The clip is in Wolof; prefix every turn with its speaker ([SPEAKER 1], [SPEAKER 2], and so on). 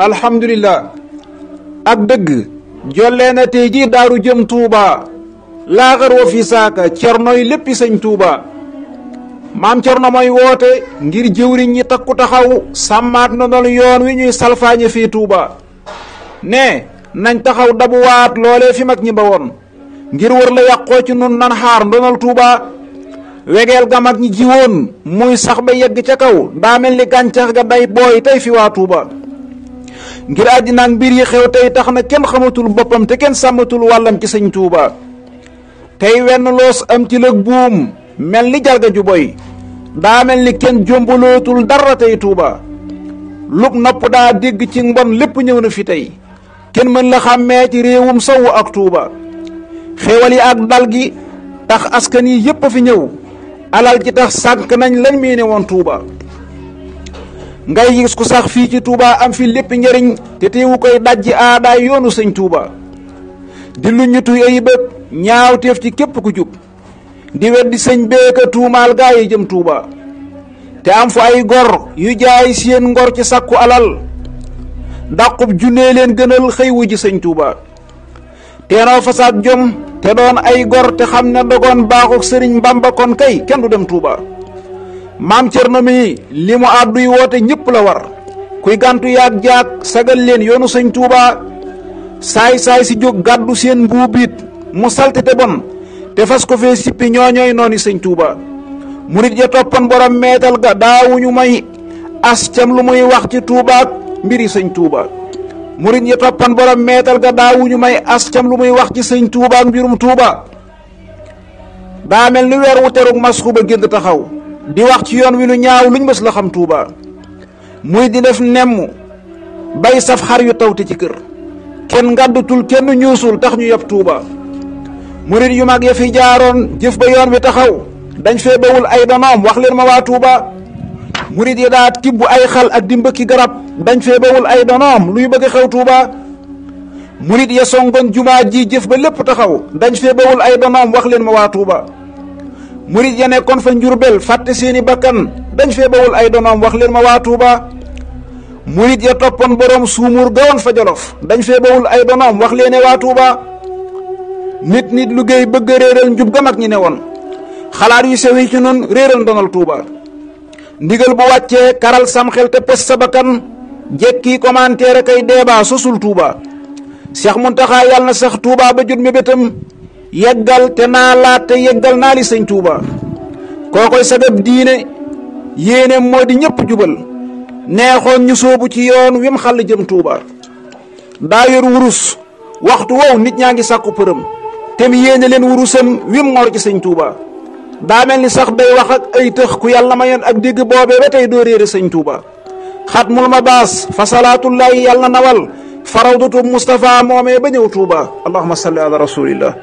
[SPEAKER 1] alhamdulillah ak dëgg jollee na tey jii daaru jëm Touba laaxar wa fi saaka cernoy léppi sëñ Touba maam cerno mooy woote ngir jëwriñ ñi takku taxaw sàmmaat ndonol yoon wi ñuy salfaañe fii Touba ne nañ taxaw dabuwaat loolee fi mag ñi ba woon ngir wër la yàqoo ci nun nan xaar ndonol Touba wegeel ga mag ñi jiwoon muy sax ba yegg ca kaw daa mel ni gàncax ga day booy tey fi waa Touba ngir àddina ak mbir yi xew tey tax na kenn xamatul boppam te kenn sàmmatul wàllam ci sëñ Touba tey wenn loos am ci lëg buum mel ni jarga ju boy daa mel ni kenn jombalootul dara tey Touba lub nopp daa dégg ci mbon lépp ñëw na fi tey kenn mën la xàmmee ci réewum sowu ak Touba xéewal yi ak dal gi tax askan yi yépp a fi ñëw alal ji tax sànk nañ lañ mii ne woon Touba ngay gis ku sax fii ci Touba am fi lépp njëriñ te teewu koy dajji aadaay yoonu sëñ Touba di lu ñu tuy ay bët ñaaw teef ci képp ku jub di weddi sëñ beeka tuumaal gaa yi jëm Touba te am fu ay gor yu jaay seen ngor ci sàkku alal dàqub junnee leen gënal xëy wu ji sëñ Touba teenoo fasaat jom te doon ay gor te xam ne dogoon baaxuk sëriñ Bamba kon kay kenn du dem Touba maam Cerno mi li mu àdduy woote ñëpp la war kuy gàntu yaag jaag sagal leen yoonu sëñ Touba saay-saay si jóg gàddu seen mbuubiit mu salte te bon te fas ko fee sippi ñooñooy nooni sëñ Touba murit ya toppan borom meetal ga daawuñu may as cam lu muy wax ci Touba ak mbiri sëñ Touba murit ya toppan borom meetal ga daawuñu may as cam lu muy wax ci sëñ Touba ak mbirum Touba daa mel ni weer wu terug masxu ba génn taxaw di wax ci yoon wi lu ñaaw luñ mës la xam Touba muy di def nemm bay saf xar yu tawte ci kër kenn ngàddutul kenn ñuusul tax ñu yab Touba murit yu mag ya fi jaaroon jëf ba yoon wi taxaw dañ fee bawul ay donoom wax leen ma waa Touba murit yi daa tibb ay xal ak di mbëkki garab dañ fee bawul ay donoom luy bëgg xew Touba murit ya songoon jumaa ji jëf ba lépp taxaw dañ fee bawul ay donoom wax leen ma waa Touba murit ya nekkoon fa Njurbel fàtte seeni bakkan dañ fee bawul ay donoom wax leen ma waa Touba murit ya toppoon borom suumur gawoon fa Jolof dañ fee bawul ay donoom wax leen waa Touba nit liggéey bëgg a réeral njub ga mag ñi ne woon xalaat yu sew yi ci noonu réeral ndonal Touba ndigal bu wàccee karal sam xel te pes sa bakkan jekki commentaire kay débat sosul Touba Cheikh Mountakha yàlla na sax Touba ba jot mébétam yeggal te naa laat te yeggal naa li sëñ Touba kookoy sagab diine yéene moo di ñëpp jubal neexoon ñu soobu ci yoon wim xàll jëm Touba daa yor wurus waxtu wow nit ñaa ngi sàkku përëm te mi yéene leen wurusam wim ngor ci sëñ Touba daa mel ni sax day wax ak ay tëx ku yàlla mayoon ak dégg boobee ba tey doo réere sëñ Touba xatmul ma baas fa salaatullahi yàlla nawal farawdatu Mustafa moomee ba ñëw Touba allahumma salli ala rasulillah